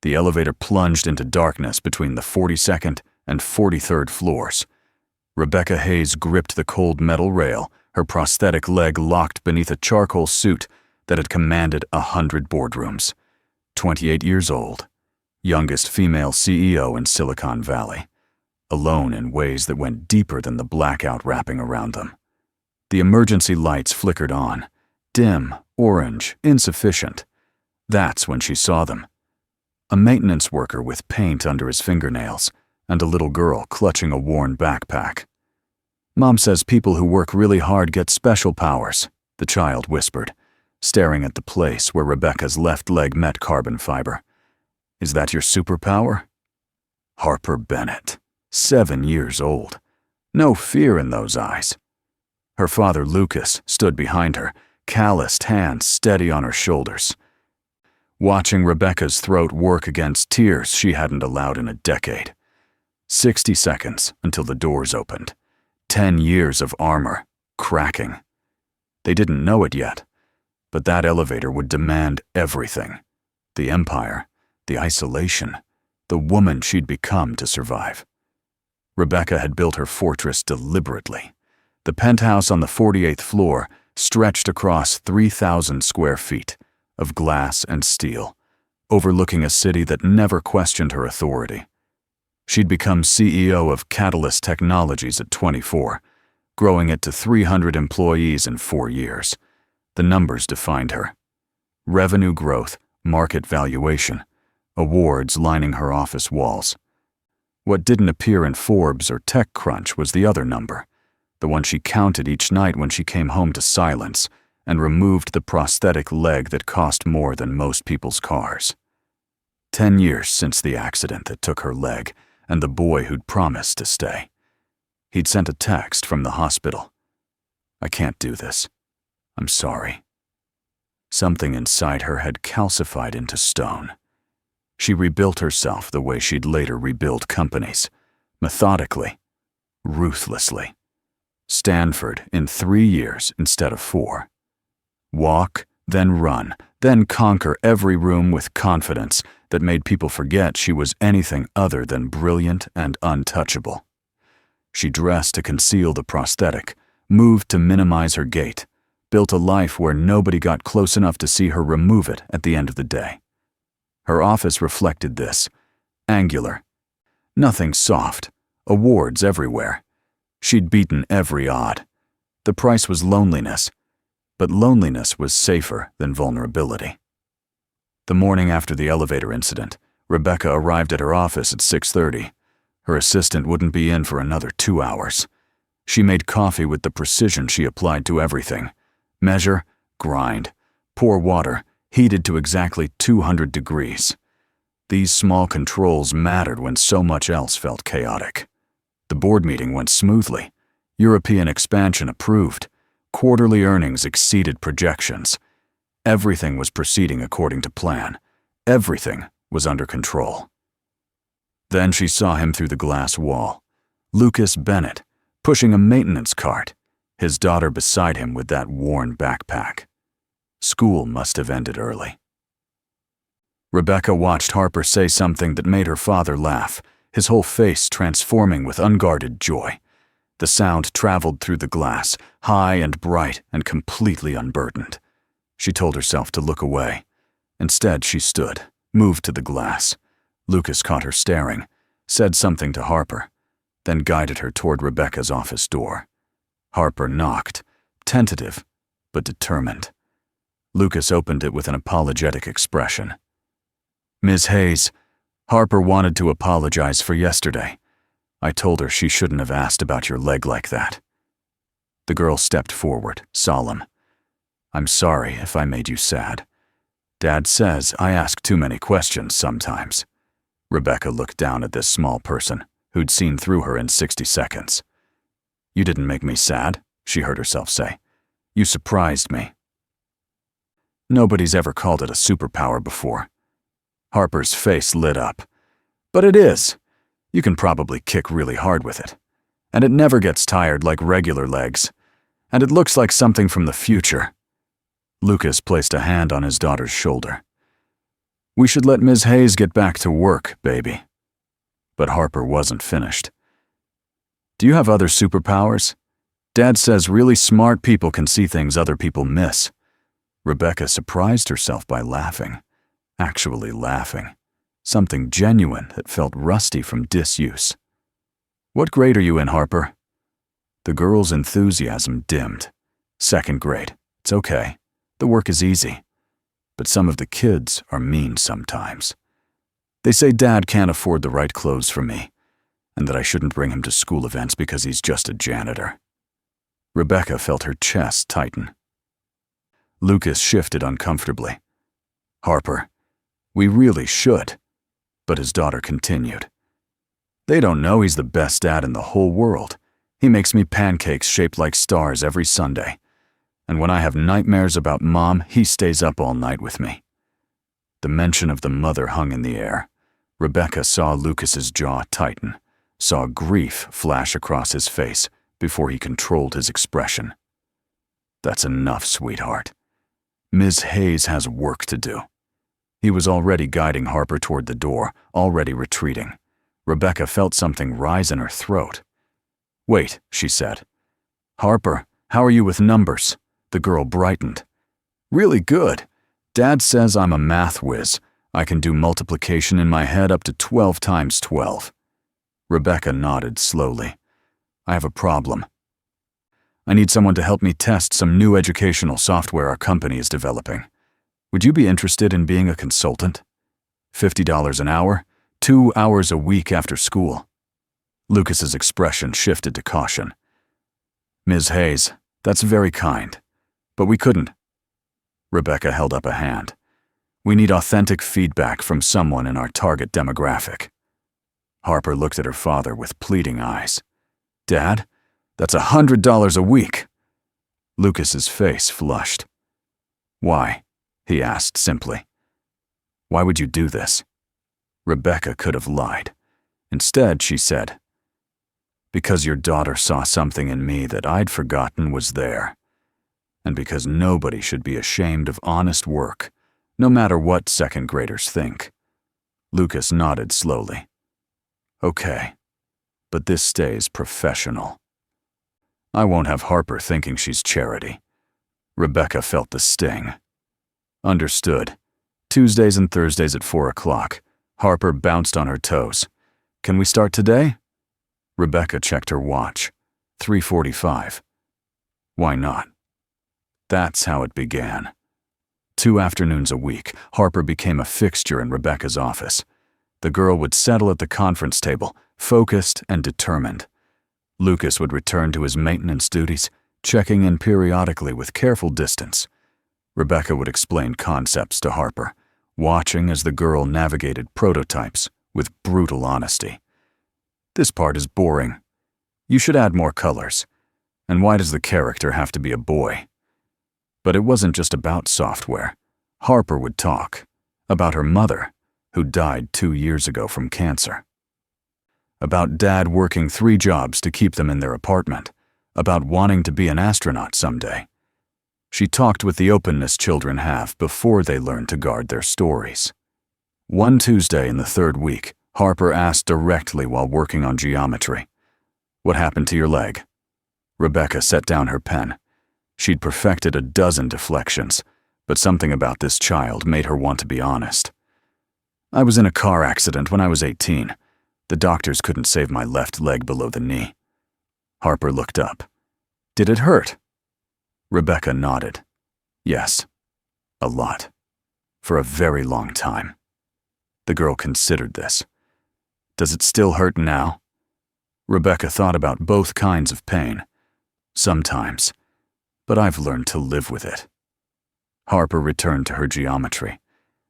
The elevator plunged into darkness between the 42nd and 43rd floors. Rebecca Hayes gripped the cold metal rail, her prosthetic leg locked beneath a charcoal suit that had commanded 100 boardrooms. 28 years old, youngest female CEO in Silicon Valley, alone in ways that went deeper than the blackout wrapping around them. The emergency lights flickered on, dim, orange, insufficient. That's when she saw them. A maintenance worker with paint under his fingernails, and a little girl clutching a worn backpack. "Mom says people who work really hard get special powers," the child whispered, staring at the place where Rebecca's left leg met carbon fiber. "Is that your superpower?" Harper Bennett, 7 years old. No fear in those eyes. Her father, Lucas, stood behind her, calloused hands steady on her shoulders, watching Rebecca's throat work against tears she hadn't allowed in a decade. 60 seconds until the doors opened. 10 years of armor, cracking. They didn't know it yet, but that elevator would demand everything. The empire, the isolation, the woman she'd become to survive. Rebecca had built her fortress deliberately. The penthouse on the 48th floor stretched across 3,000 square feet of glass and steel, overlooking a city that never questioned her authority. She'd become CEO of Catalyst Technologies at 24, growing it to 300 employees in 4 years. The numbers defined her. Revenue growth, market valuation, awards lining her office walls. What didn't appear in Forbes or TechCrunch was the other number, the one she counted each night when she came home to silence and removed the prosthetic leg that cost more than most people's cars. 10 years since the accident that took her leg and the boy who'd promised to stay. He'd sent a text from the hospital. "I can't do this. I'm sorry." Something inside her had calcified into stone. She rebuilt herself the way she'd later rebuild companies, methodically, ruthlessly. Stanford in 3 years instead of 4. Walk, then run, then conquer every room with confidence that made people forget she was anything other than brilliant and untouchable. She dressed to conceal the prosthetic, moved to minimize her gait, built a life where nobody got close enough to see her remove it at the end of the day. Her office reflected this, angular. Nothing soft, awards everywhere. She'd beaten every odd. The price was loneliness, but loneliness was safer than vulnerability. The morning after the elevator incident, Rebecca arrived at her office at 6:30. Her assistant wouldn't be in for another 2 hours. She made coffee with the precision she applied to everything. Measure, grind, pour water, heated to exactly 200 degrees. These small controls mattered when so much else felt chaotic. The board meeting went smoothly. European expansion approved. Quarterly earnings exceeded projections. Everything was proceeding according to plan. Everything was under control. Then she saw him through the glass wall. Lucas Bennett, pushing a maintenance cart, his daughter beside him with that worn backpack. School must have ended early. Rebecca watched Harper say something that made her father laugh, his whole face transforming with unguarded joy. The sound traveled through the glass, high and bright and completely unburdened. She told herself to look away. Instead, she stood, moved to the glass. Lucas caught her staring, said something to Harper, then guided her toward Rebecca's office door. Harper knocked, tentative, but determined. Lucas opened it with an apologetic expression. "Ms. Hayes, Harper wanted to apologize for yesterday. I told her she shouldn't have asked about your leg like that." The girl stepped forward, solemn. "I'm sorry if I made you sad. Dad says I ask too many questions sometimes." Rebecca looked down at this small person, who'd seen through her in 60 seconds. "You didn't make me sad," she heard herself say. "You surprised me." Nobody's ever called it a superpower before. Harper's face lit up. "But it is. You can probably kick really hard with it. And it never gets tired like regular legs. And it looks like something from the future." Lucas placed a hand on his daughter's shoulder. We should let Ms. Hayes get back to work, baby. But Harper wasn't finished. Do you have other superpowers? Dad says really smart people can see things other people miss. Rebecca surprised herself by laughing. Actually laughing. Something genuine that felt rusty from disuse. What grade are you in, Harper? The girl's enthusiasm dimmed. 2nd grade. It's okay. The work is easy. But some of the kids are mean sometimes. They say Dad can't afford the right clothes for me, and that I shouldn't bring him to school events because he's just a janitor. Rebecca felt her chest tighten. Lucas shifted uncomfortably. Harper, we really should. But his daughter continued. They don't know he's the best dad in the whole world. He makes me pancakes shaped like stars every Sunday. And when I have nightmares about Mom, he stays up all night with me. The mention of the mother hung in the air. Rebecca saw Lucas's jaw tighten, saw grief flash across his face before he controlled his expression. That's enough, sweetheart. Ms. Hayes has work to do. He was already guiding Harper toward the door, already retreating. Rebecca felt something rise in her throat. Wait, she said. Harper, how are you with numbers? The girl brightened. Really good. Dad says I'm a math whiz. I can do multiplication in my head up to 12 times 12. Rebecca nodded slowly. I have a problem. I need someone to help me test some new educational software our company is developing. Would you be interested in being a consultant? $50 an hour, 2 hours a week after school. Lucas's expression shifted to caution. Ms. Hayes, that's very kind, but we couldn't. Rebecca held up a hand. We need authentic feedback from someone in our target demographic. Harper looked at her father with pleading eyes. Dad, that's $100 a week. Lucas's face flushed. Why? He asked simply. Why would you do this? Rebecca could have lied. Instead, she said, because your daughter saw something in me that I'd forgotten was there. And because nobody should be ashamed of honest work, no matter what 2nd graders think. Lucas nodded slowly. Okay, but this stays professional. I won't have Harper thinking she's charity. Rebecca felt the sting. Understood. Tuesdays and Thursdays at 4 o'clock. Harper bounced on her toes. Can we start today? Rebecca checked her watch. 3:45. Why not? That's how it began. 2 afternoons a week, Harper became a fixture in Rebecca's office. The girl would settle at the conference table, focused and determined. Lucas would return to his maintenance duties, checking in periodically with careful distance. Rebecca would explain concepts to Harper, watching as the girl navigated prototypes with brutal honesty. This part is boring. You should add more colors. And why does the character have to be a boy? But it wasn't just about software. Harper would talk about her mother, who died 2 years ago from cancer. About Dad working 3 jobs to keep them in their apartment. About wanting to be an astronaut someday. She talked with the openness children have before they learn to guard their stories. One Tuesday in the 3rd week, Harper asked directly while working on geometry, "What happened to your leg?" Rebecca set down her pen. She'd perfected a dozen deflections, but something about this child made her want to be honest. "I was in a car accident when I was 18. The doctors couldn't save my left leg below the knee." Harper looked up. "Did it hurt?" Rebecca nodded. "Yes, a lot. For a very long time." The girl considered this. "Does it still hurt now?" Rebecca thought about both kinds of pain. "Sometimes, but I've learned to live with it." Harper returned to her geometry,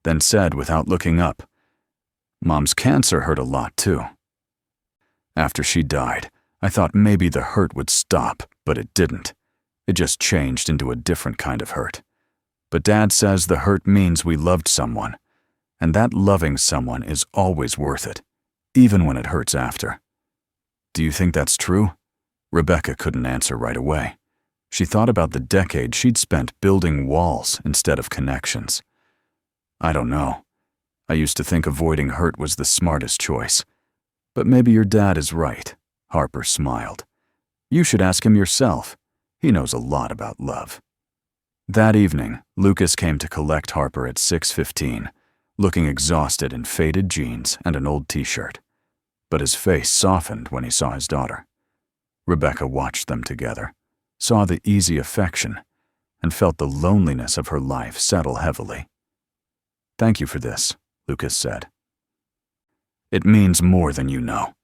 then said without looking up, "Mom's cancer hurt a lot too. After she died, I thought maybe the hurt would stop, but it didn't. It just changed into a different kind of hurt. But Dad says the hurt means we loved someone, and that loving someone is always worth it, even when it hurts after." "Do you think that's true?" Rebecca couldn't answer right away. She thought about the decade she'd spent building walls instead of connections. "I don't know. I used to think avoiding hurt was the smartest choice. But maybe your dad is right, Harper smiled. You should ask him yourself. He knows a lot about love. That evening, Lucas came to collect Harper at 6:15, looking exhausted in faded jeans and an old t-shirt. But his face softened when he saw his daughter. Rebecca watched them together, saw the easy affection, and felt the loneliness of her life settle heavily. "Thank you for this," Lucas said. "It means more than you know."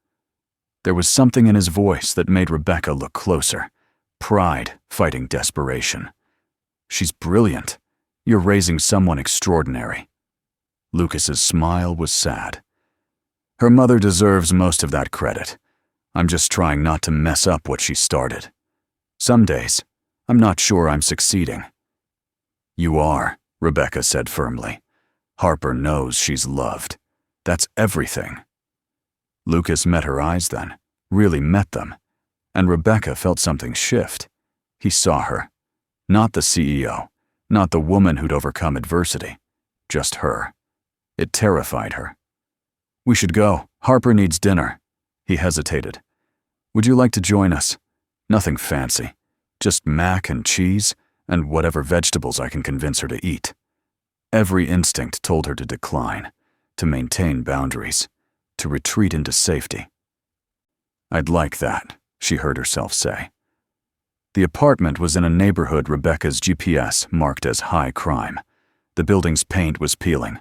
There was something in his voice that made Rebecca look closer, pride fighting desperation. "She's brilliant. You're raising someone extraordinary." Lucas's smile was sad. "Her mother deserves most of that credit. I'm just trying not to mess up what she started. Some days, I'm not sure I'm succeeding." "You are," Rebecca said firmly. "Harper knows she's loved. That's everything." Lucas met her eyes then, really met them, and Rebecca felt something shift. He saw her. Not the CEO, not the woman who'd overcome adversity, just her. It terrified her. "We should go. Harper needs dinner." He hesitated. "Would you like to join us? Nothing fancy. Just mac and cheese and whatever vegetables I can convince her to eat." Every instinct told her to decline, to maintain boundaries, to retreat into safety. "I'd like that," she heard herself say. The apartment was in a neighborhood Rebecca's GPS marked as high crime. The building's paint was peeling.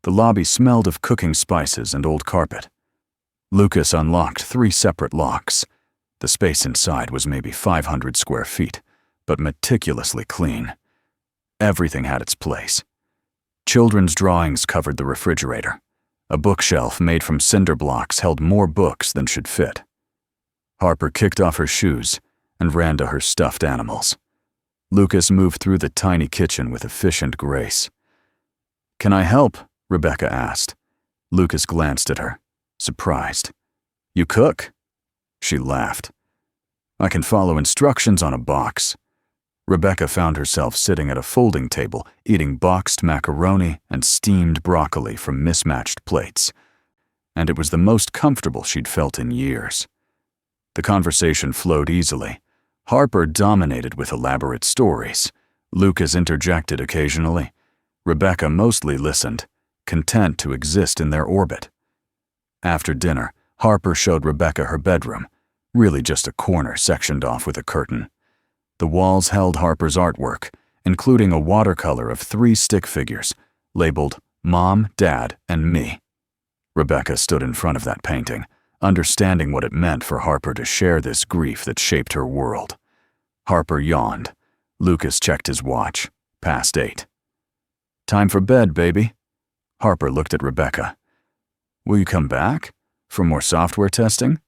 The lobby smelled of cooking spices and old carpet. Lucas unlocked 3 separate locks. The space inside was maybe 500 square feet, but meticulously clean. Everything had its place. Children's drawings covered the refrigerator. A bookshelf made from cinder blocks held more books than should fit. Harper kicked off her shoes and ran to her stuffed animals. Lucas moved through the tiny kitchen with efficient grace. "Can I help?" Rebecca asked. Lucas glanced at her, surprised. "You cook?" She laughed. "I can follow instructions on a box." Rebecca found herself sitting at a folding table, eating boxed macaroni and steamed broccoli from mismatched plates. And it was the most comfortable she'd felt in years. The conversation flowed easily. Harper dominated with elaborate stories. Lucas interjected occasionally. Rebecca mostly listened, content to exist in their orbit. After dinner, Harper showed Rebecca her bedroom, really just a corner sectioned off with a curtain. The walls held Harper's artwork, including a watercolor of 3 stick figures, labeled Mom, Dad, and Me. Rebecca stood in front of that painting, understanding what it meant for Harper to share this grief that shaped her world. Harper yawned. Lucas checked his watch. Past 8. "Time for bed, baby." Harper looked at Rebecca. "Will you come back? For more software testing?"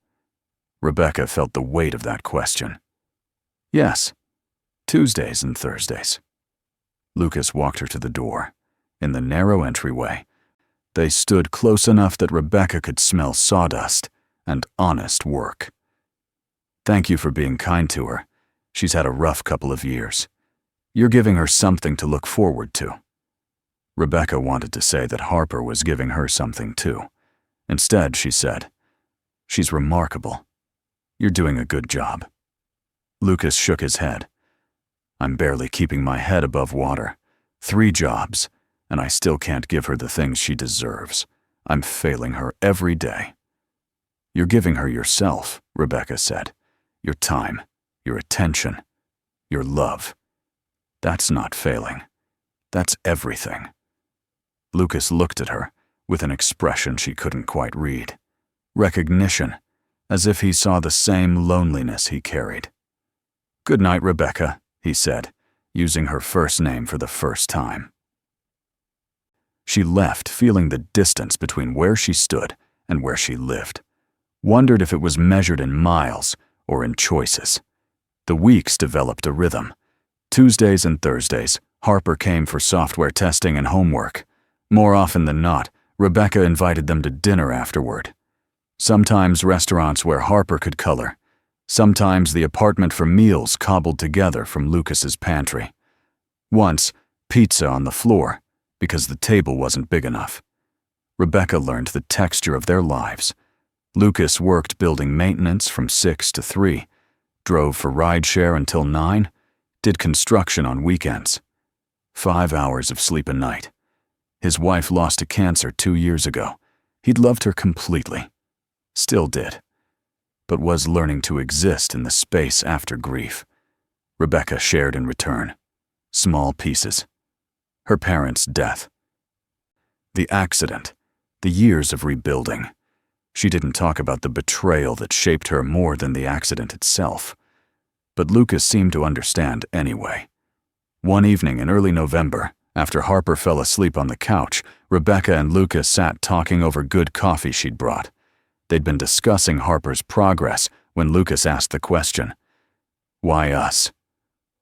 Rebecca felt the weight of that question. "Yes. Tuesdays and Thursdays." Lucas walked her to the door. In the narrow entryway, they stood close enough that Rebecca could smell sawdust and honest work. "Thank you for being kind to her. She's had a rough couple of years. You're giving her something to look forward to." Rebecca wanted to say that Harper was giving her something too. Instead, she said, "She's remarkable. You're doing a good job." Lucas shook his head. "I'm barely keeping my head above water. 3 jobs, and I still can't give her the things she deserves. I'm failing her every day." "You're giving her yourself," Rebecca said. "Your time, your attention, your love. That's not failing. That's everything." Lucas looked at her with an expression she couldn't quite read. Recognition, as if he saw the same loneliness he carried. "Good night, Rebecca," he said, using her first name for the first time. She left feeling the distance between where she stood and where she lived. Wondered if it was measured in miles or in choices. The weeks developed a rhythm. Tuesdays and Thursdays, Harper came for software testing and homework. More often than not, Rebecca invited them to dinner afterward. Sometimes restaurants where Harper could color. Sometimes the apartment for meals cobbled together from Lucas's pantry. Once, pizza on the floor, because the table wasn't big enough. Rebecca learned the texture of their lives. Lucas worked building maintenance from 6 to 3, drove for rideshare until 9, did construction on weekends. 5 hours of sleep a night. His wife lost to cancer 2 years ago. He'd loved her completely. Still did. But was learning to exist in the space after grief. Rebecca shared in return. Small pieces. Her parents' death. The accident. The years of rebuilding. She didn't talk about the betrayal that shaped her more than the accident itself. But Lucas seemed to understand anyway. One evening in early November, after Harper fell asleep on the couch, Rebecca and Lucas sat talking over good coffee she'd brought. They'd been discussing Harper's progress when Lucas asked the question, "Why us?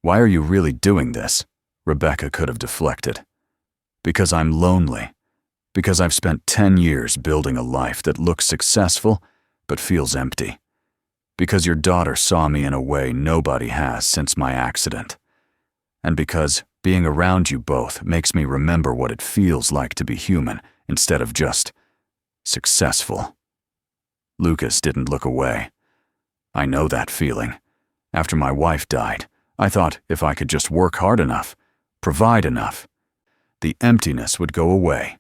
Why are you really doing this?" Rebecca could have deflected. "Because I'm lonely. Because I've spent 10 years building a life that looks successful but feels empty. Because your daughter saw me in a way nobody has since my accident. And because being around you both makes me remember what it feels like to be human instead of just successful." Lucas didn't look away. "I know that feeling. After my wife died, I thought if I could just work hard enough, provide enough, the emptiness would go away.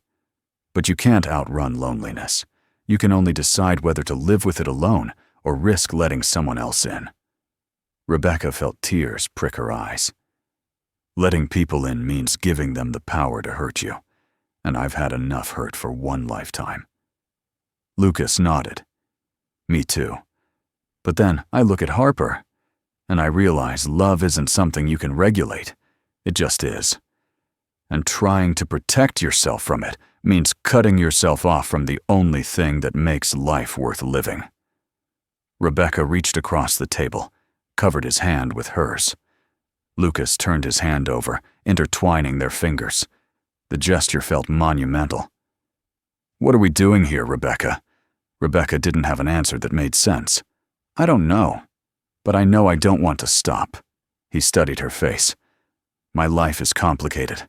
But you can't outrun loneliness. You can only decide whether to live with it alone or risk letting someone else in." Rebecca felt tears prick her eyes. "Letting people in means giving them the power to hurt you, and I've had enough hurt for one lifetime." Lucas nodded. "Me too. But then I look at Harper, and I realize love isn't something you can regulate. It just is. And trying to protect yourself from it means cutting yourself off from the only thing that makes life worth living." Rebecca reached across the table, covered his hand with hers. Lucas turned his hand over, intertwining their fingers. The gesture felt monumental. "What are we doing here, Rebecca?" Rebecca didn't have an answer that made sense. "I don't know, but I know I don't want to stop." He studied her face. "My life is complicated.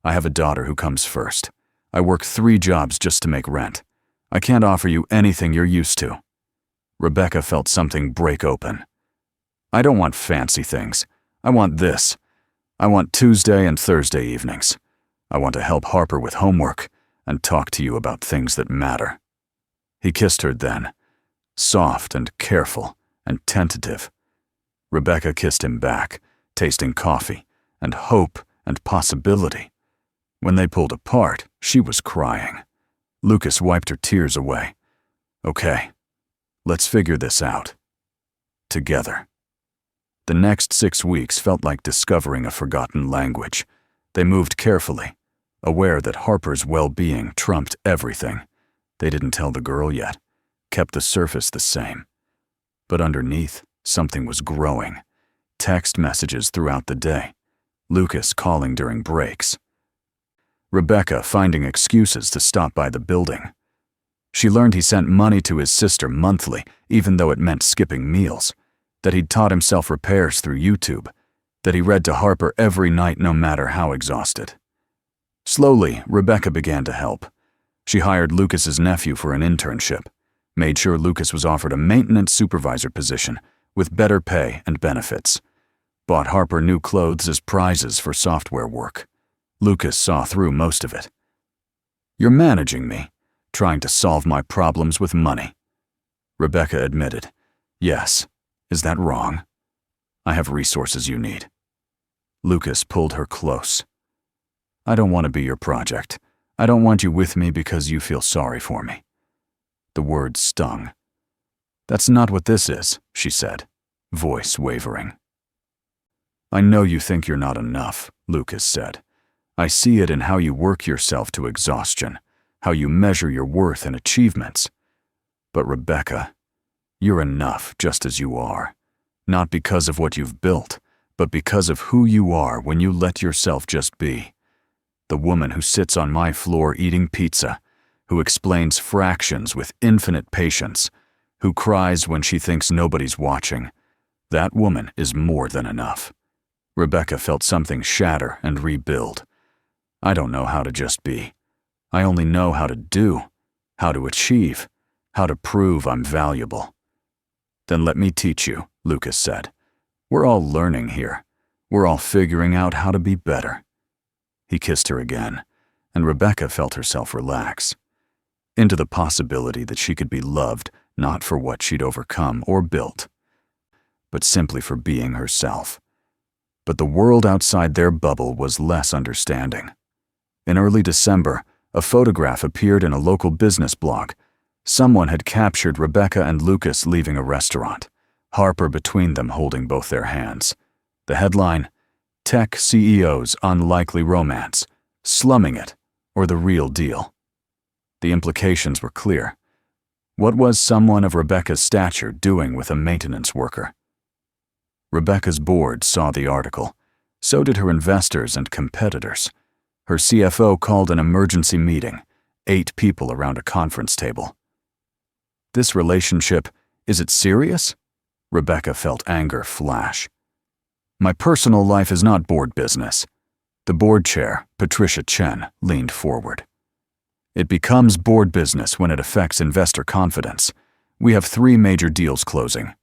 I have a daughter who comes first. I work 3 jobs just to make rent. I can't offer you anything you're used to." Rebecca felt something break open. "I don't want fancy things. I want this. I want Tuesday and Thursday evenings. I want to help Harper with homework and talk to you about things that matter." He kissed her then, soft and careful and tentative. Rebecca kissed him back, tasting coffee and hope and possibility. When they pulled apart, she was crying. Lucas wiped her tears away. "Okay, let's figure this out. Together." The next 6 weeks felt like discovering a forgotten language. They moved carefully, aware that Harper's well-being trumped everything. They didn't tell the girl yet, kept the surface the same. But underneath, something was growing. Text messages throughout the day. Lucas calling during breaks. Rebecca finding excuses to stop by the building. She learned he sent money to his sister monthly, even though it meant skipping meals. That he'd taught himself repairs through YouTube. That he read to Harper every night no matter how exhausted. Slowly, Rebecca began to help. She hired Lucas's nephew for an internship, made sure Lucas was offered a maintenance supervisor position with better pay and benefits, bought Harper new clothes as prizes for software work. Lucas saw through most of it. "You're managing me, trying to solve my problems with money." Rebecca admitted, "Yes. Is that wrong? I have resources you need." Lucas pulled her close. "I don't want to be your project. I don't want you with me because you feel sorry for me." The words stung. "That's not what this is," she said, voice wavering. "I know you think you're not enough," Lucas said. "I see it in how you work yourself to exhaustion, how you measure your worth and achievements. But Rebecca, you're enough just as you are, not because of what you've built, but because of who you are when you let yourself just be. The woman who sits on my floor eating pizza, who explains fractions with infinite patience, who cries when she thinks nobody's watching. That woman is more than enough." Rebecca felt something shatter and rebuild. "I don't know how to just be. I only know how to do, how to achieve, how to prove I'm valuable." "Then let me teach you," Lucas said. "We're all learning here. We're all figuring out how to be better." He kissed her again, and Rebecca felt herself relax into the possibility that she could be loved not for what she'd overcome or built, but simply for being herself. But the world outside their bubble was less understanding. In early December, a photograph appeared in a local business blog. Someone had captured Rebecca and Lucas leaving a restaurant, Harper between them holding both their hands. The headline, "Tech CEO's Unlikely Romance, Slumming It, or the Real Deal." The implications were clear. What was someone of Rebecca's stature doing with a maintenance worker? Rebecca's board saw the article. So did her investors and competitors. Her CFO called an emergency meeting, 8 people around a conference table. "This relationship, is it serious?" Rebecca felt anger flash. "My personal life is not board business." The board chair, Patricia Chen, leaned forward. "It becomes board business when it affects investor confidence. We have 3 major deals closing.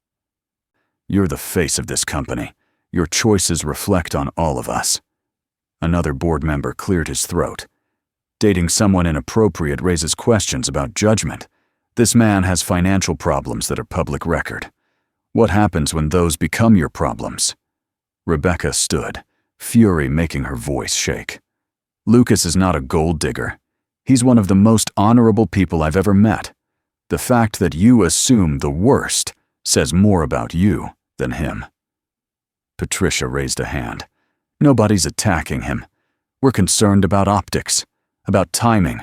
You're the face of this company. Your choices reflect on all of us." Another board member cleared his throat. "Dating someone inappropriate raises questions about judgment. This man has financial problems that are public record. What happens when those become your problems?" Rebecca stood, fury making her voice shake. "Lucas is not a gold digger. He's one of the most honorable people I've ever met. The fact that you assume the worst says more about you than him." Patricia raised a hand. "Nobody's attacking him. We're concerned about optics, about timing.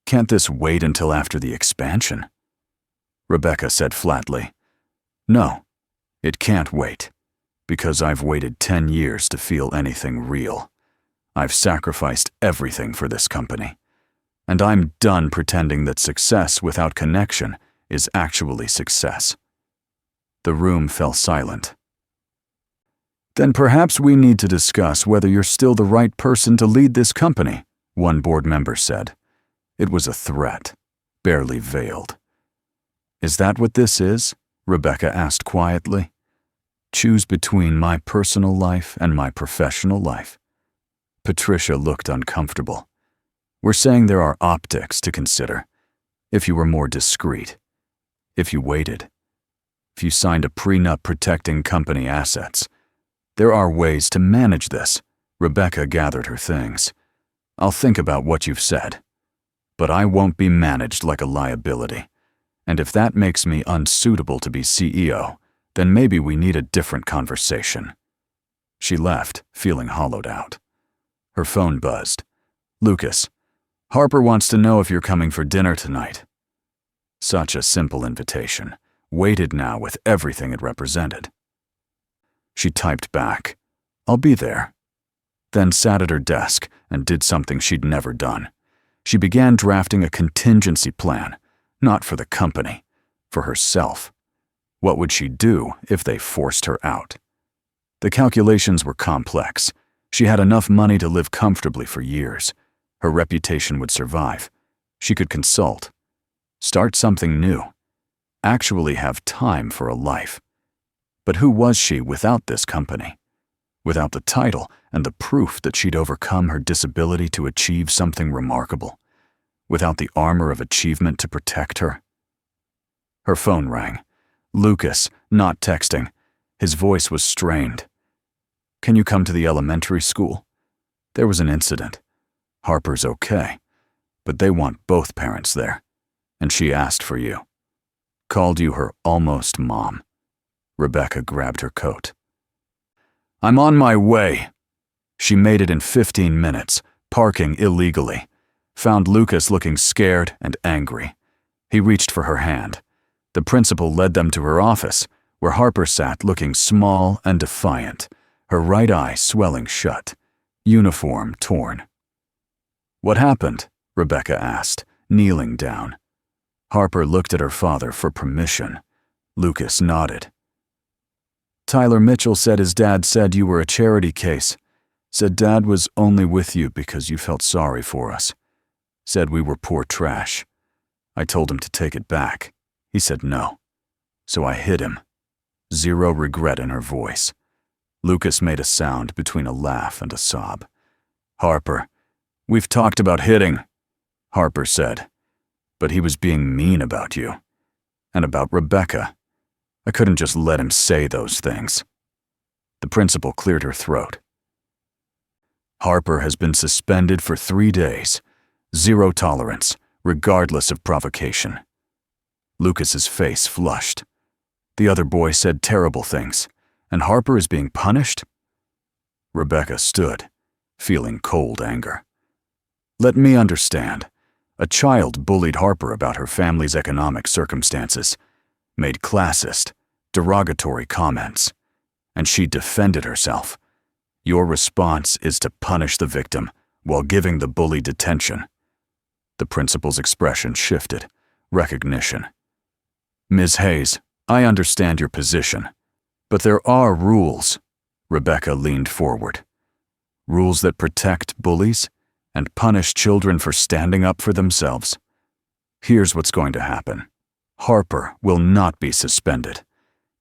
Can't this wait until after the expansion?" Rebecca said flatly, "No, it can't wait, because I've waited 10 years to feel anything real. I've sacrificed everything for this company, and I'm done pretending that success without connection is actually success." The room fell silent. "Then perhaps we need to discuss whether you're still the right person to lead this company," one board member said. It was a threat, barely veiled. "Is that what this is?" Rebecca asked quietly. "Choose between my personal life and my professional life?" Patricia looked uncomfortable. "We're saying there are optics to consider. If you were more discreet, if you waited, if you signed a prenup protecting company assets. There are ways to manage this." Rebecca gathered her things. "I'll think about what you've said. But I won't be managed like a liability. And if that makes me unsuitable to be CEO, then maybe we need a different conversation." She left, feeling hollowed out. Her phone buzzed. "Lucas, Harper wants to know if you're coming for dinner tonight." Such a simple invitation, weighted now with everything it represented. She typed back, "I'll be there," then sat at her desk and did something she'd never done. She began drafting a contingency plan, not for the company, for herself. What would she do if they forced her out? The calculations were complex. She had enough money to live comfortably for years. Her reputation would survive. She could consult, start something new, actually have time for a life. But who was she without this company? Without the title and the proof that she'd overcome her disability to achieve something remarkable? Without the armor of achievement to protect her? Her phone rang. Lucas, not texting. His voice was strained. "Can you come to the elementary school? There was an incident. Harper's okay, but they want both parents there, and she asked for you. Called you her almost mom." Rebecca grabbed her coat. "I'm on my way." She made it in 15 minutes, parking illegally. Found Lucas looking scared and angry. He reached for her hand. The principal led them to her office, where Harper sat looking small and defiant, her right eye swelling shut, uniform torn. "What happened?" Rebecca asked, kneeling down. Harper looked at her father for permission. Lucas nodded. "Tyler Mitchell said his dad said you were a charity case. Said Dad was only with you because you felt sorry for us. Said we were poor trash. I told him to take it back. He said no. So I hit him. Zero regret in her voice. Lucas made a sound between a laugh and a sob. Harper, we've talked about hitting, Harper said. But he was being mean about you. And about Rebecca. I couldn't just let him say those things. The principal cleared her throat. Harper has been suspended for 3 days. 0 tolerance, regardless of provocation. Lucas's face flushed. The other boy said terrible things, and Harper is being punished? Rebecca stood, feeling cold anger. Let me understand. A child bullied Harper about her family's economic circumstances, made classist, derogatory comments, and she defended herself. Your response is to punish the victim while giving the bully detention. The principal's expression shifted. Recognition. Ms. Hayes, I understand your position, but there are rules. Rebecca leaned forward. Rules that protect bullies and punish children for standing up for themselves. Here's what's going to happen. Harper will not be suspended.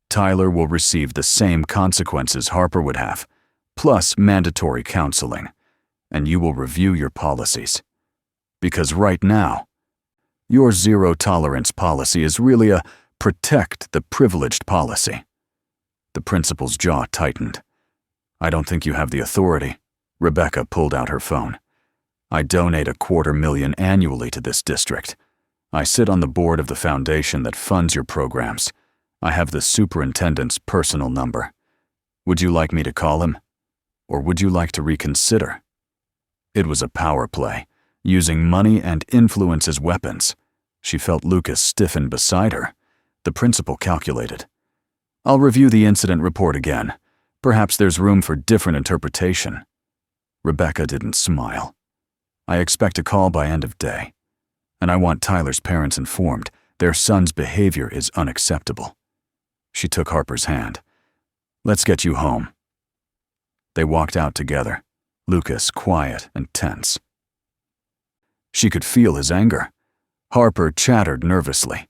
Tyler will receive the same consequences Harper would have, plus mandatory counseling, and you will review your policies. Because right now, your zero tolerance policy is really a protect the privileged policy. The principal's jaw tightened. I don't think you have the authority. Rebecca pulled out her phone. I donate $250,000 annually to this district. I sit on the board of the foundation that funds your programs. I have the superintendent's personal number. Would you like me to call him? Or would you like to reconsider? It was a power play, using money and influence as weapons. She felt Lucas stiffen beside her. The principal calculated. I'll review the incident report again. Perhaps there's room for different interpretation. Rebecca didn't smile. I expect a call by end of day. And I want Tyler's parents informed. Their son's behavior is unacceptable. She took Harper's hand. Let's get you home. They walked out together, Lucas quiet and tense. She could feel his anger. Harper chattered nervously.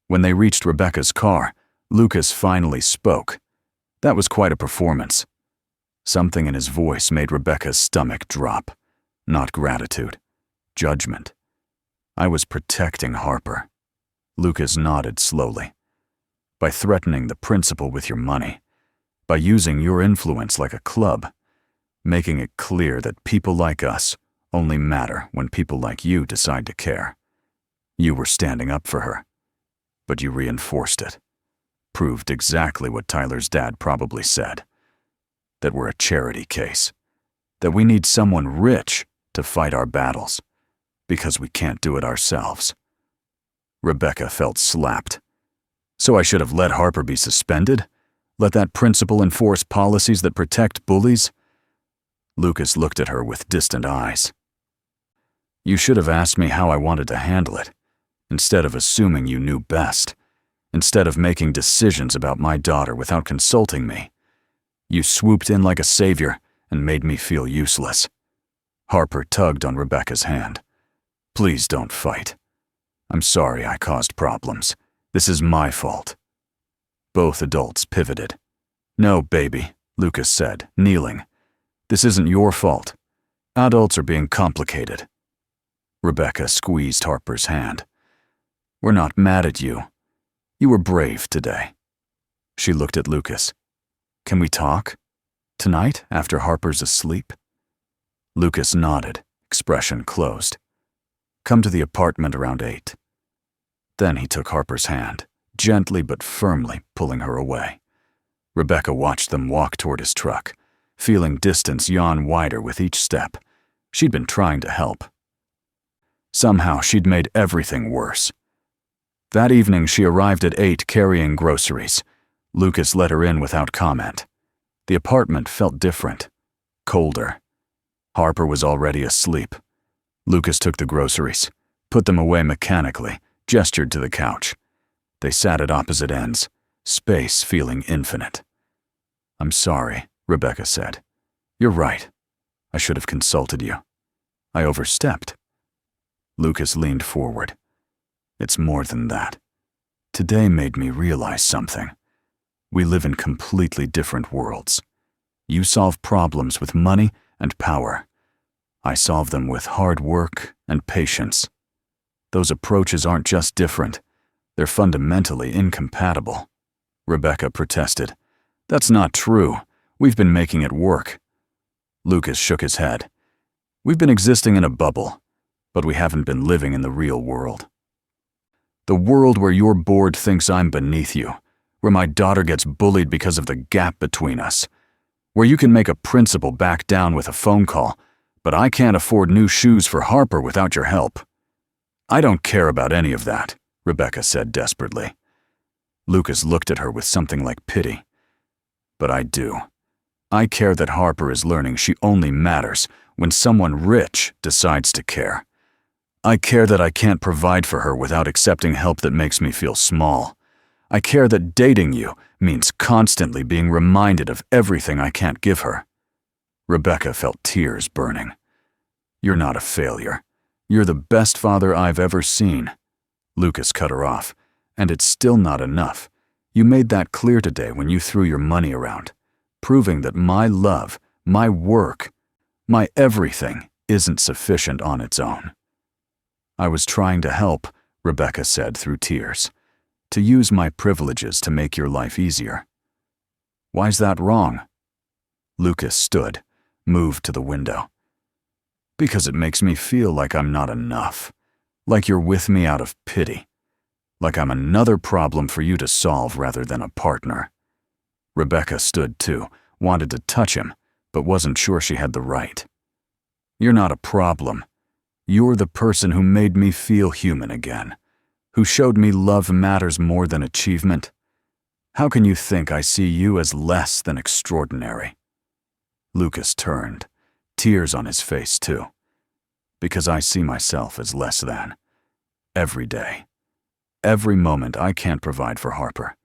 When they reached Rebecca's car, Lucas finally spoke. That was quite a performance. Something in his voice made Rebecca's stomach drop. Not gratitude, judgment. I was protecting Harper. Lucas nodded slowly. By threatening the principal with your money, by using your influence like a club, making it clear that people like us only matter when people like you decide to care. You were standing up for her, but you reinforced it. Proved exactly what Tyler's dad probably said. That we're a charity case. That we need someone rich to fight our battles, because we can't do it ourselves. Rebecca felt slapped. So I should have let Harper be suspended? Let that principal enforce policies that protect bullies? Lucas looked at her with distant eyes. You should have asked me how I wanted to handle it, instead of assuming you knew best, instead of making decisions about my daughter without consulting me. You swooped in like a savior and made me feel useless. Harper tugged on Rebecca's hand. Please don't fight. I'm sorry I caused problems. This is my fault. Both adults pivoted. No, baby, Lucas said, kneeling. This isn't your fault. Adults are being complicated. Rebecca squeezed Harper's hand. We're not mad at you. You were brave today. She looked at Lucas. Can we talk? Tonight, after Harper's asleep? Lucas nodded, expression closed. Come to the apartment around 8. Then he took Harper's hand, gently but firmly pulling her away. Rebecca watched them walk toward his truck, feeling distance yawn wider with each step. She'd been trying to help. Somehow she'd made everything worse. That evening she arrived at 8 carrying groceries. Lucas let her in without comment. The apartment felt different, colder. Harper was already asleep. Lucas took the groceries, put them away mechanically, gestured to the couch. They sat at opposite ends, space feeling infinite. I'm sorry, Rebecca said. You're right. I should have consulted you. I overstepped. Lucas leaned forward. It's more than that. Today made me realize something. We live in completely different worlds. You solve problems with money and power. I solve them with hard work and patience. Those approaches aren't just different, they're fundamentally incompatible. Rebecca protested. That's not true. We've been making it work. Lucas shook his head. We've been existing in a bubble, but we haven't been living in the real world. The world where your board thinks I'm beneath you, where my daughter gets bullied because of the gap between us, where you can make a principal back down with a phone call, but I can't afford new shoes for Harper without your help. I don't care about any of that, Rebecca said desperately. Lucas looked at her with something like pity. But I do. I care that Harper is learning she only matters when someone rich decides to care. I care that I can't provide for her without accepting help that makes me feel small. I care that dating you means constantly being reminded of everything I can't give her. Rebecca felt tears burning. You're not a failure. You're the best father I've ever seen. Lucas cut her off. And it's still not enough. You made that clear today when you threw your money around, proving that my love, my work, my everything isn't sufficient on its own. I was trying to help, Rebecca said through tears, to use my privileges to make your life easier. Why's that wrong? Lucas stood, moved to the window. Because it makes me feel like I'm not enough, like you're with me out of pity, like I'm another problem for you to solve rather than a partner. Rebecca stood too, wanted to touch him, but wasn't sure she had the right. You're not a problem. You're the person who made me feel human again, who showed me love matters more than achievement. How can you think I see you as less than extraordinary? Lucas turned, tears on his face too. Because I see myself as less than. Every day. Every moment I can't provide for Harper.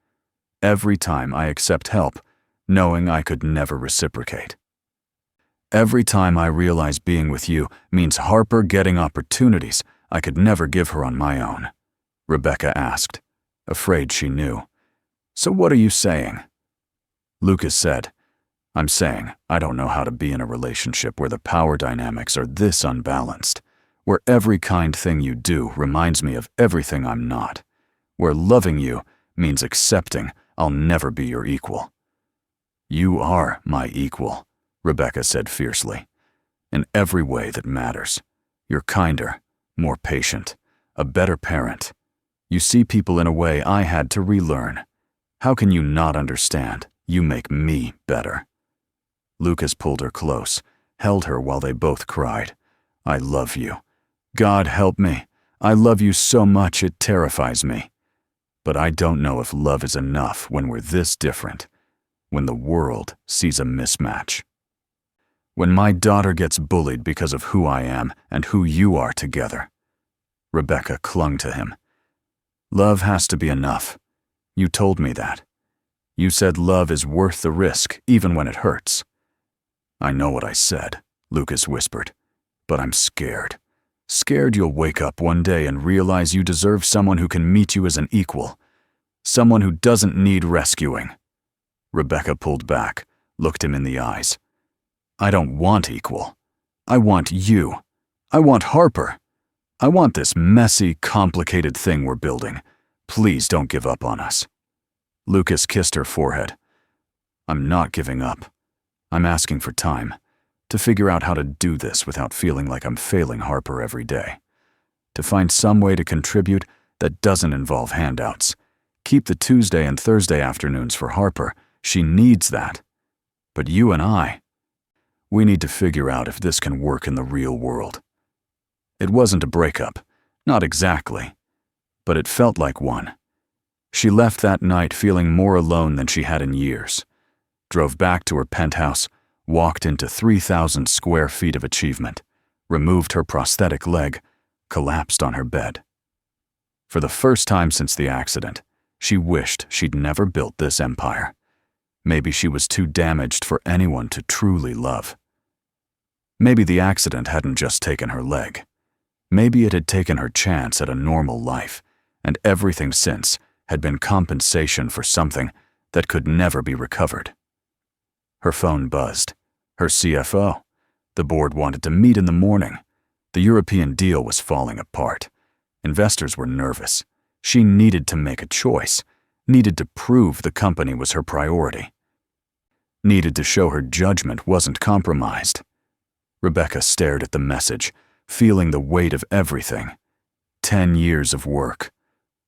Every time I accept help, knowing I could never reciprocate. Every time I realize being with you means Harper getting opportunities I could never give her on my own. Rebecca asked, afraid she knew. So what are you saying? Lucas said, I'm saying I don't know how to be in a relationship where the power dynamics are this unbalanced, where every kind thing you do reminds me of everything I'm not, where loving you means accepting I'll never be your equal. You are my equal, Rebecca said fiercely, in every way that matters. You're kinder, more patient, a better parent. You see people in a way I had to relearn. How can you not understand? You make me better. Lucas pulled her close, held her while they both cried. I love you. God help me. I love you so much it terrifies me. But I don't know if love is enough when we're this different, when the world sees a mismatch. When my daughter gets bullied because of who I am and who you are together. Rebecca clung to him. Love has to be enough. You told me that. You said love is worth the risk, even when it hurts. I know what I said, Lucas whispered, but I'm scared. Scared you'll wake up one day and realize you deserve someone who can meet you as an equal, someone who doesn't need rescuing. Rebecca pulled back, looked him in the eyes. I don't want equal. I want you. I want Harper. I want this messy, complicated thing we're building. Please don't give up on us. Lucas kissed her forehead. I'm not giving up. I'm asking for time, to figure out how to do this without feeling like I'm failing Harper every day. To find some way to contribute that doesn't involve handouts. Keep the Tuesday and Thursday afternoons for Harper. She needs that. But you and we need to figure out if this can work in the real world. It wasn't a breakup, not exactly, but it felt like one. She left that night feeling more alone than she had in years. Drove back to her penthouse, walked into 3,000 square feet of achievement, removed her prosthetic leg, collapsed on her bed. For the first time since the accident, she wished she'd never built this empire. Maybe she was too damaged for anyone to truly love. Maybe the accident hadn't just taken her leg. Maybe it had taken her chance at a normal life, and everything since had been compensation for something that could never be recovered. Her phone buzzed. Her CFO. The board wanted to meet in the morning. The European deal was falling apart. Investors were nervous. She needed to make a choice, needed to prove the company was her priority, needed to show her judgment wasn't compromised. Rebecca stared at the message, feeling the weight of everything. 10 years of work,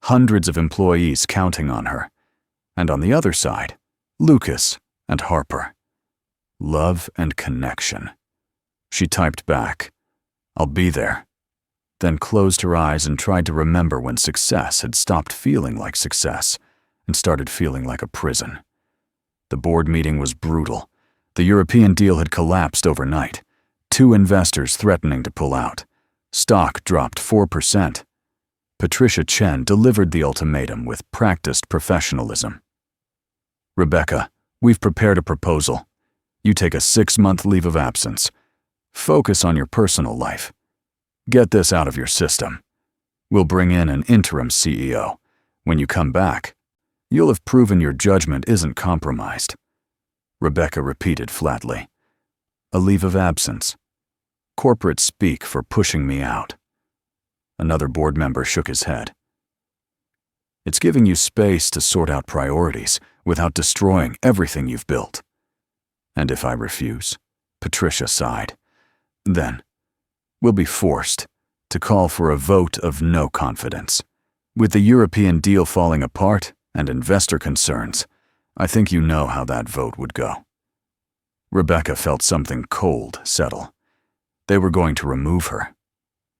hundreds of employees counting on her, and on the other side, Lucas and Harper. Love and connection. She typed back, "I'll be there," then closed her eyes and tried to remember when success had stopped feeling like success and started feeling like a prison. The board meeting was brutal. The European deal had collapsed overnight. 2 investors threatening to pull out. Stock dropped 4%. Patricia Chen delivered the ultimatum with practiced professionalism. "Rebecca, we've prepared a proposal. You take a 6-month leave of absence. Focus on your personal life. Get this out of your system. We'll bring in an interim CEO. When you come back, you'll have proven your judgment isn't compromised." Rebecca repeated flatly, "A leave of absence. Corporate speak for pushing me out." Another board member shook his head. "It's giving you space to sort out priorities without destroying everything you've built." "And if I refuse?" Patricia sighed. "Then we'll be forced to call for a vote of no confidence. With the European deal falling apart and investor concerns, I think you know how that vote would go." Rebecca felt something cold settle. They were going to remove her,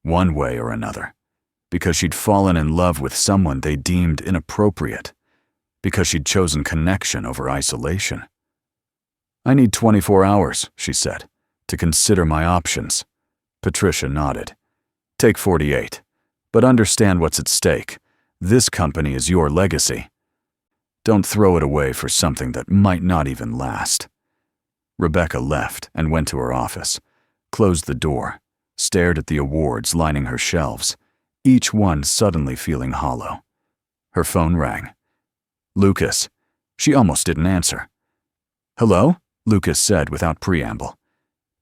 one way or another, because she'd fallen in love with someone they deemed inappropriate, because she'd chosen connection over isolation. "I need 24 hours, she said, "to consider my options." Patricia nodded. "Take 48, but understand what's at stake. This company is your legacy. Don't throw it away for something that might not even last." Rebecca left and went to her office, closed the door, stared at the awards lining her shelves, each one suddenly feeling hollow. Her phone rang. Lucas. She almost didn't answer. "Hello?" Lucas said without preamble.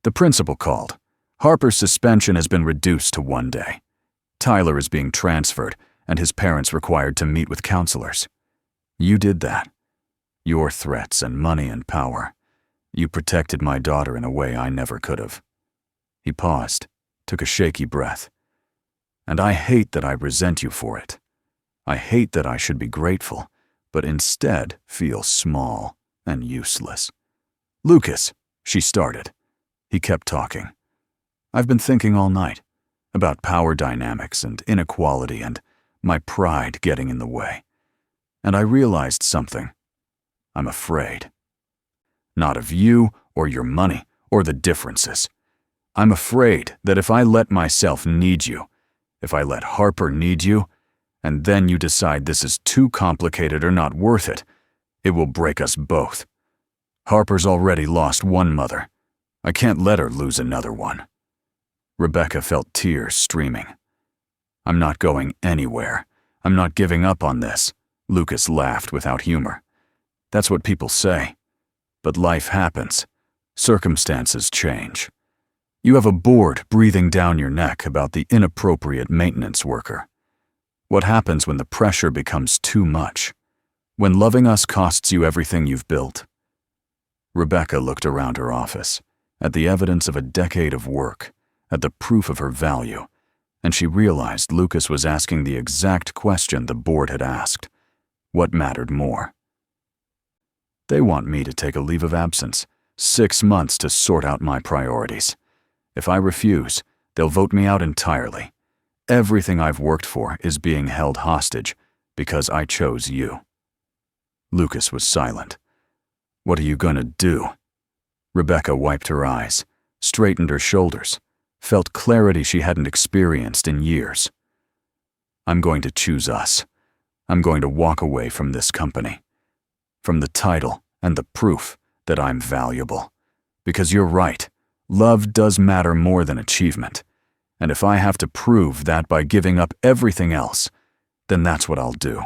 "The principal called. Harper's suspension has been reduced to 1 day. Tyler is being transferred, and his parents required to meet with counselors. You did that. Your threats and money and power. You protected my daughter in a way I never could have." He paused, took a shaky breath. "And I hate that I resent you for it. I hate that I should be grateful, but instead feel small and useless." "Lucas," she started. He kept talking. "I've been thinking all night about power dynamics and inequality and my pride getting in the way. And I realized something. I'm afraid. Not of you or your money or the differences. I'm afraid that if I let myself need you, if I let Harper need you, and then you decide this is too complicated or not worth it, it will break us both. Harper's already lost one mother. I can't let her lose another one." Rebecca felt tears streaming. "I'm not going anywhere. I'm not giving up on this." Lucas laughed without humor. "That's what people say. But life happens. Circumstances change. You have a board breathing down your neck about the inappropriate maintenance worker. What happens when the pressure becomes too much? When loving us costs you everything you've built?" Rebecca looked around her office, at the evidence of a decade of work, at the proof of her value, and she realized Lucas was asking the exact question the board had asked. What mattered more? "They want me to take a leave of absence, 6 months to sort out my priorities. If I refuse, they'll vote me out entirely. Everything I've worked for is being held hostage because I chose you." Lucas was silent. "What are you going to do?" Rebecca wiped her eyes, straightened her shoulders, felt clarity she hadn't experienced in years. "I'm going to choose us. I'm going to walk away from this company. From the title and the proof that I'm valuable. Because you're right, love does matter more than achievement. And if I have to prove that by giving up everything else, then that's what I'll do.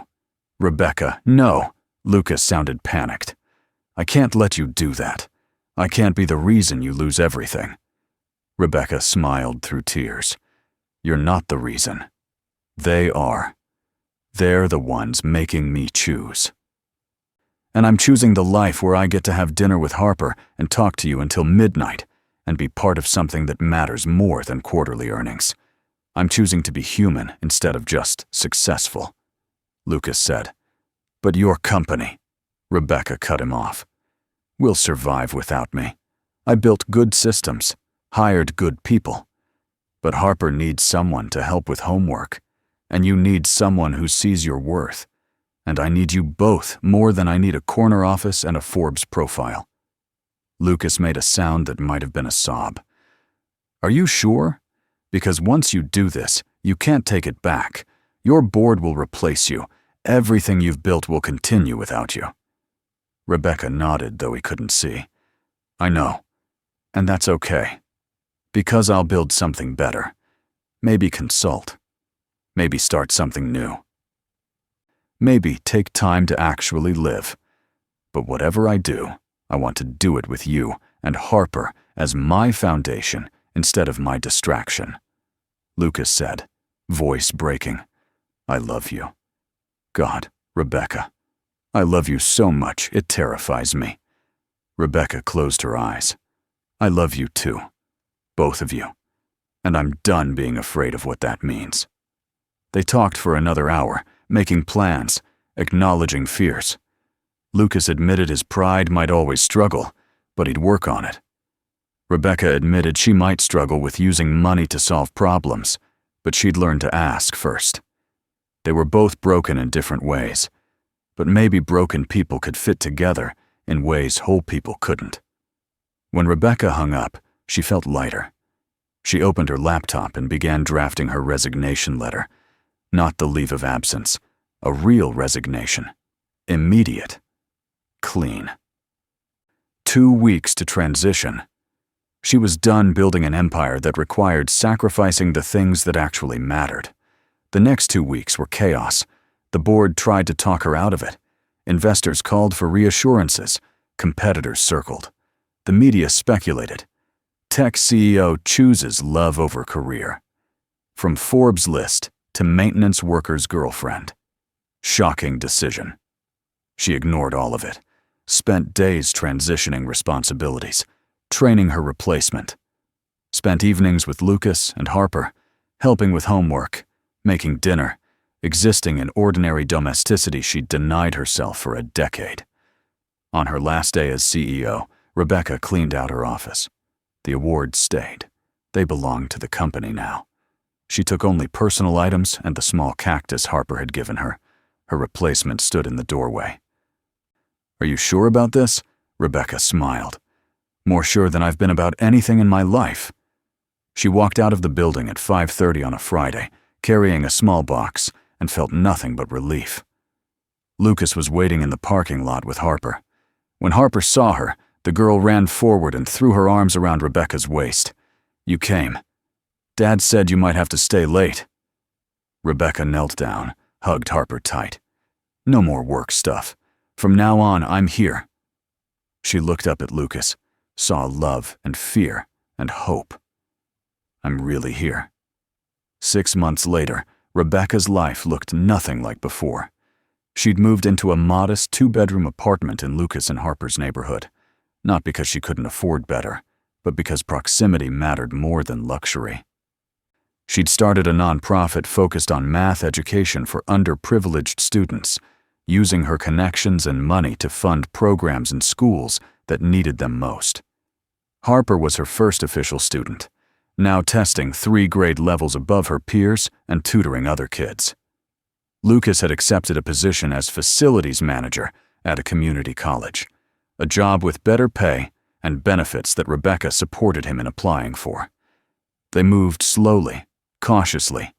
Rebecca, no. Lucas sounded panicked. I can't let you do that. I can't be the reason you lose everything. Rebecca smiled through tears. You're not the reason. They are. They're the ones making me choose. And I'm choosing the life where I get to have dinner with Harper and talk to you until midnight and be part of something that matters more than quarterly earnings. I'm choosing to be human instead of just successful. Lucas said. But your company, Rebecca cut him off, will survive without me. I built good systems, hired good people. But Harper needs someone to help with homework, and you need someone who sees your worth. And I need you both more than I need a corner office and a Forbes profile. Lucas made a sound that might have been a sob. Are you sure? Because once you do this, you can't take it back. Your board will replace you. Everything you've built will continue without you. Rebecca nodded, though he couldn't see. I know. And that's okay. Because I'll build something better. Maybe consult. Maybe start something new. Maybe take time to actually live. But whatever I do, I want to do it with you and Harper as my foundation instead of my distraction. Lucas said, voice breaking. I love you. God, Rebecca, I love you so much it terrifies me. Rebecca closed her eyes. I love you too, both of you, and I'm done being afraid of what that means. They talked for another hour, making plans, acknowledging fears. Lucas admitted his pride might always struggle, but he'd work on it. Rebecca admitted she might struggle with using money to solve problems, but she'd learn to ask first. They were both broken in different ways, but maybe broken people could fit together in ways whole people couldn't. When Rebecca hung up, she felt lighter. She opened her laptop and began drafting her resignation letter. Not the leave of absence, a real resignation. Immediate. Clean. 2 weeks to transition. She was done building an empire that required sacrificing the things that actually mattered. The next 2 weeks were chaos. The board tried to talk her out of it. Investors called for reassurances. Competitors circled. The media speculated. Tech CEO chooses love over career. From Forbes list to maintenance worker's girlfriend. Shocking decision. She ignored all of it. Spent days transitioning responsibilities, training her replacement. Spent evenings with Lucas and Harper, helping with homework, making dinner, existing in ordinary domesticity she'd denied herself for a decade. On her last day as CEO, Rebecca cleaned out her office. The awards stayed. They belonged to the company now. She took only personal items and the small cactus Harper had given her. Her replacement stood in the doorway. Are you sure about this? Rebecca smiled. More sure than I've been about anything in my life. She walked out of the building at 5:30 on a Friday, carrying a small box, and felt nothing but relief. Lucas was waiting in the parking lot with Harper. When Harper saw her, the girl ran forward and threw her arms around Rebecca's waist. You came. Dad said you might have to stay late. Rebecca knelt down, hugged Harper tight. No more work stuff. From now on, I'm here. She looked up at Lucas, saw love and fear and hope. I'm really here. 6 months later, Rebecca's life looked nothing like before. She'd moved into a modest 2-bedroom apartment in Lucas and Harper's neighborhood, not because she couldn't afford better, but because proximity mattered more than luxury. She'd started a nonprofit focused on math education for underprivileged students, using her connections and money to fund programs in schools that needed them most. Harper was her first official student, now testing 3 grade levels above her peers and tutoring other kids. Lucas had accepted a position as facilities manager at a community college, a job with better pay and benefits that Rebecca supported him in applying for. They moved slowly, cautiously,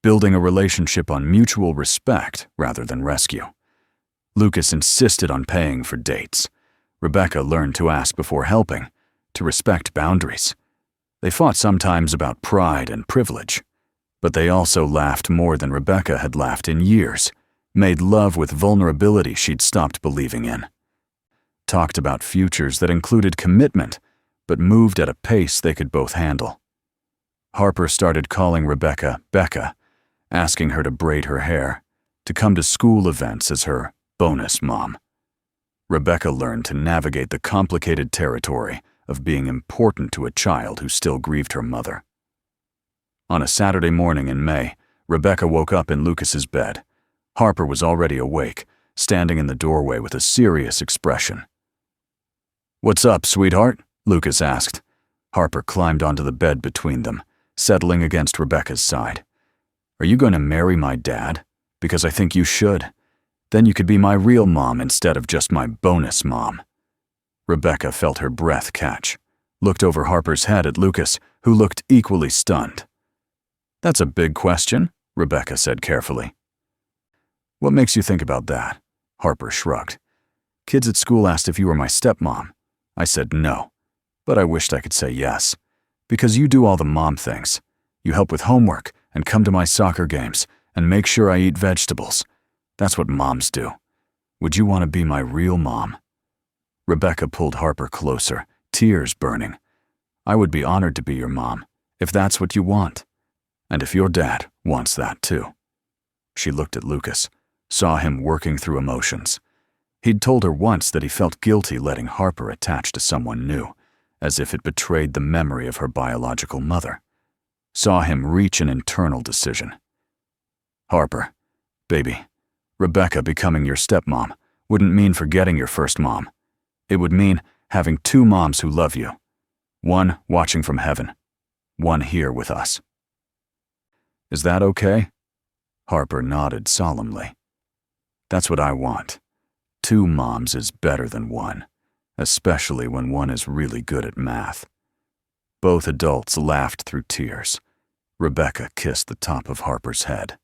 building a relationship on mutual respect rather than rescue. Lucas insisted on paying for dates. Rebecca learned to ask before helping, to respect boundaries. They fought sometimes about pride and privilege, but they also laughed more than Rebecca had laughed in years, made love with vulnerability she'd stopped believing in, talked about futures that included commitment, but moved at a pace they could both handle. Harper started calling Rebecca Becca, asking her to braid her hair, to come to school events as her bonus mom. Rebecca learned to navigate the complicated territory of being important to a child who still grieved her mother. On a Saturday morning in May, Rebecca woke up in Lucas's bed. Harper was already awake, standing in the doorway with a serious expression. "What's up, sweetheart?" Lucas asked. Harper climbed onto the bed between them, settling against Rebecca's side. "Are you going to marry my dad? Because I think you should. Then you could be my real mom instead of just my bonus mom." Rebecca felt her breath catch, looked over Harper's head at Lucas, who looked equally stunned. "That's a big question," Rebecca said carefully. "What makes you think about that?" Harper shrugged. "Kids at school asked if you were my stepmom. I said no, but I wished I could say yes. Because you do all the mom things. You help with homework and come to my soccer games and make sure I eat vegetables. That's what moms do. Would you want to be my real mom?" Rebecca pulled Harper closer, tears burning. "I would be honored to be your mom, if that's what you want. And if your dad wants that too." She looked at Lucas, saw him working through emotions. He'd told her once that he felt guilty letting Harper attach to someone new, as if it betrayed the memory of her biological mother. Saw him reach an internal decision. "Harper, baby, Rebecca becoming your stepmom wouldn't mean forgetting your first mom. It would mean having two moms who love you. One watching from heaven, one here with us. Is that okay?" Harper nodded solemnly. "That's what I want. Two moms is better than one, especially when one is really good at math." Both adults laughed through tears. Rebecca kissed the top of Harper's head.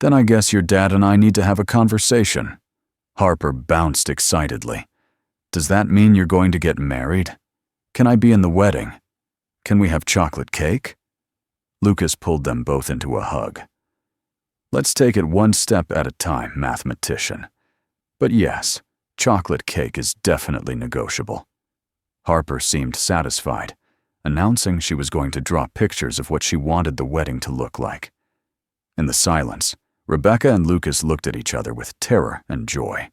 "Then I guess your dad and I need to have a conversation." Harper bounced excitedly. "Does that mean you're going to get married? Can I be in the wedding? Can we have chocolate cake?" Lucas pulled them both into a hug. "Let's take it one step at a time, mathematician. But yes, chocolate cake is definitely negotiable." Harper seemed satisfied, announcing she was going to draw pictures of what she wanted the wedding to look like. In the silence, Rebecca and Lucas looked at each other with terror and joy.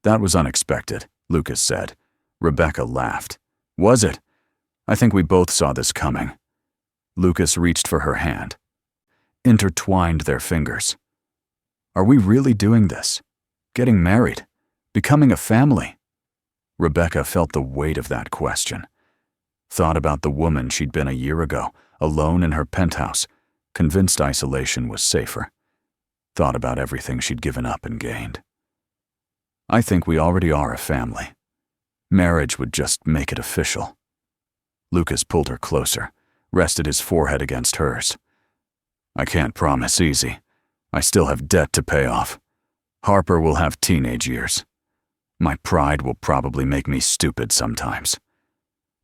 "That was unexpected," Lucas said. Rebecca laughed. "Was it? I think we both saw this coming." Lucas reached for her hand, intertwined their fingers. "Are we really doing this? Getting married? Becoming a family?" Rebecca felt the weight of that question. Thought about the woman she'd been a year ago, alone in her penthouse, convinced isolation was safer. Thought about everything she'd given up and gained. "I think we already are a family. Marriage would just make it official." Lucas pulled her closer, rested his forehead against hers. "I can't promise easy. I still have debt to pay off. Harper will have teenage years. My pride will probably make me stupid sometimes.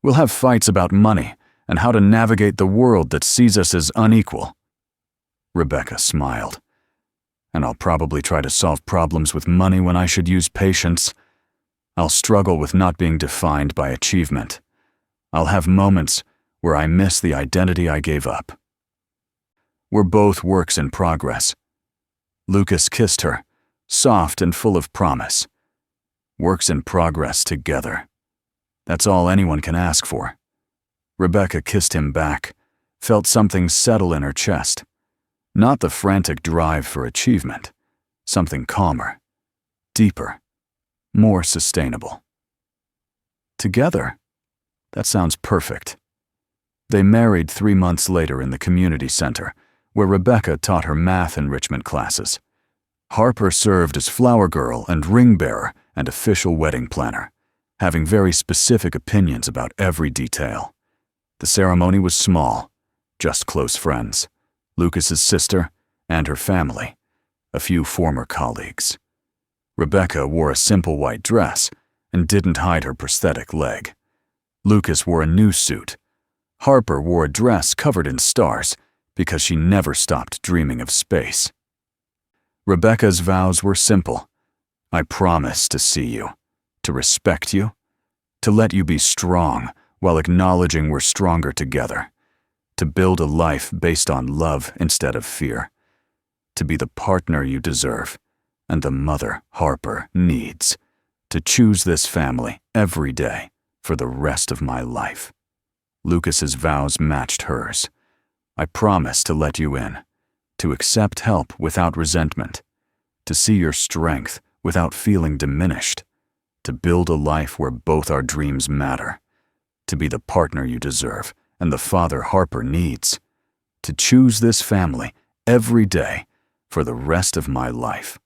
We'll have fights about money and how to navigate the world that sees us as unequal." Rebecca smiled. "And I'll probably try to solve problems with money when I should use patience. I'll struggle with not being defined by achievement. I'll have moments where I miss the identity I gave up. We're both works in progress." Lucas kissed her, soft and full of promise. Works in progress together. That's all anyone can ask for. Rebecca kissed him back, felt something settle in her chest. Not the frantic drive for achievement, something calmer, deeper, more sustainable. Together? That sounds perfect. They married 3 months later in the community center, where Rebecca taught her math enrichment classes. Harper served as flower girl and ring bearer and official wedding planner, having very specific opinions about every detail. The ceremony was small, just close friends, Lucas's sister and her family, a few former colleagues. Rebecca wore a simple white dress and didn't hide her prosthetic leg. Lucas wore a new suit, Harper wore a dress covered in stars because she never stopped dreaming of space. Rebecca's vows were simple. I promise to see you, to respect you, to let you be strong while acknowledging we're stronger together, to build a life based on love instead of fear, to be the partner you deserve and the mother Harper needs, to choose this family every day for the rest of my life. Lucas's vows matched hers. I promise to let you in, to accept help without resentment, to see your strength without feeling diminished, to build a life where both our dreams matter, to be the partner you deserve and the father Harper needs, to choose this family every day for the rest of my life.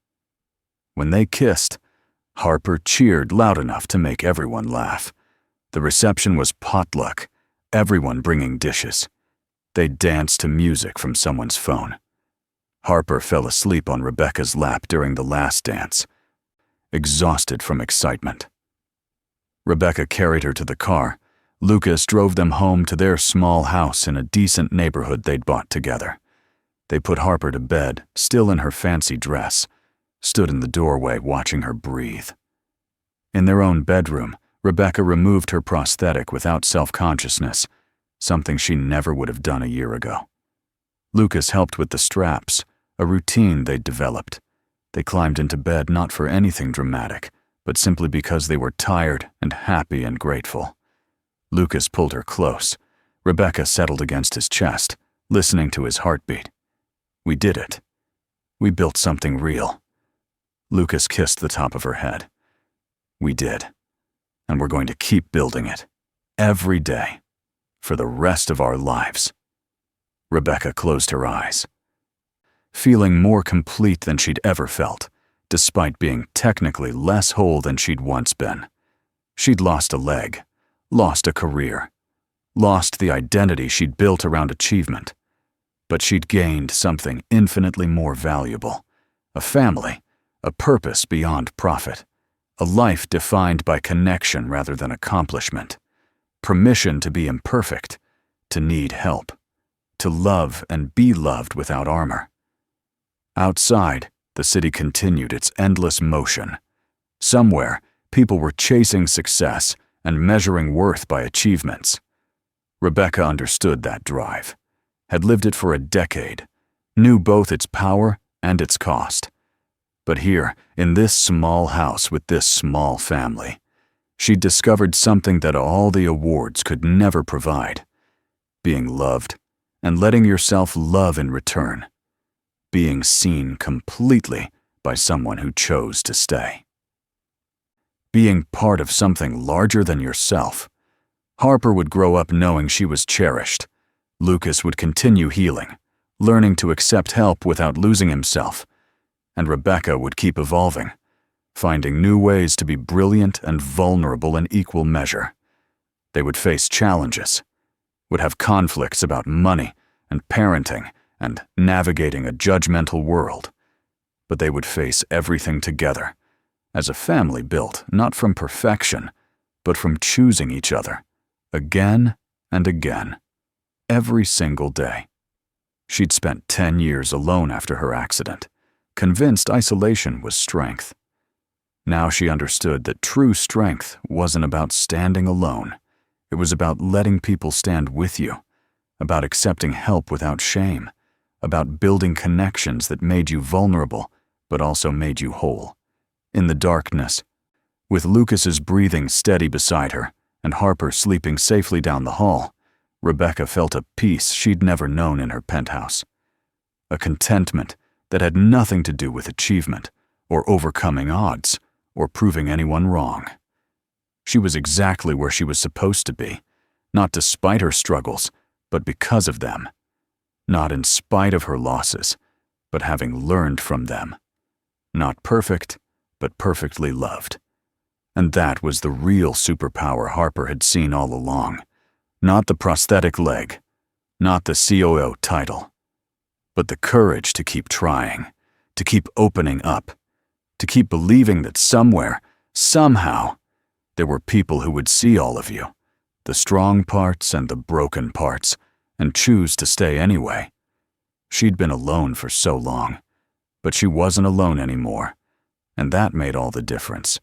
When they kissed, Harper cheered loud enough to make everyone laugh. The reception was potluck, everyone bringing dishes. They danced to music from someone's phone. Harper fell asleep on Rebecca's lap during the last dance, exhausted from excitement. Rebecca carried her to the car. Lucas drove them home to their small house in a decent neighborhood they'd bought together. They put Harper to bed, still in her fancy dress, stood in the doorway watching her breathe. In their own bedroom, Rebecca removed her prosthetic without self-consciousness, something she never would have done a year ago. Lucas helped with the straps, a routine they'd developed. They climbed into bed not for anything dramatic, but simply because they were tired and happy and grateful. Lucas pulled her close. Rebecca settled against his chest, listening to his heartbeat. We did it. We built something real. Lucas kissed the top of her head. We did. And we're going to keep building it. Every day. For the rest of our lives. Rebecca closed her eyes, feeling more complete than she'd ever felt, despite being technically less whole than she'd once been. She'd lost a leg, lost a career, lost the identity she'd built around achievement. But she'd gained something infinitely more valuable, a family, a purpose beyond profit, a life defined by connection rather than accomplishment, permission to be imperfect, to need help, to love and be loved without armor. Outside, the city continued its endless motion. Somewhere, people were chasing success and measuring worth by achievements. Rebecca understood that drive, had lived it for a decade, knew both its power and its cost. But here, in this small house with this small family, she'd discovered something that all the awards could never provide: being loved and letting yourself love in return, being seen completely by someone who chose to stay. Being part of something larger than yourself. Harper would grow up knowing she was cherished. Lucas would continue healing, learning to accept help without losing himself. And Rebecca would keep evolving, finding new ways to be brilliant and vulnerable in equal measure. They would face challenges, would have conflicts about money and parenting and navigating a judgmental world. But they would face everything together, as a family built not from perfection, but from choosing each other, again and again, every single day. She'd spent 10 years alone after her accident, convinced isolation was strength. Now she understood that true strength wasn't about standing alone. It was about letting people stand with you, about accepting help without shame, about building connections that made you vulnerable but also made you whole. In the darkness, with Lucas's breathing steady beside her and Harper sleeping safely down the hall, Rebecca felt a peace she'd never known in her penthouse. A contentment that had nothing to do with achievement or overcoming odds or proving anyone wrong. She was exactly where she was supposed to be, not despite her struggles, but because of them. Not in spite of her losses, but having learned from them. Not perfect, but perfectly loved. And that was the real superpower Harper had seen all along. Not the prosthetic leg, not the COO title, but the courage to keep trying, to keep opening up, to keep believing that somewhere, somehow, there were people who would see all of you, the strong parts and the broken parts, and choose to stay anyway. She'd been alone for so long, but she wasn't alone anymore, and that made all the difference.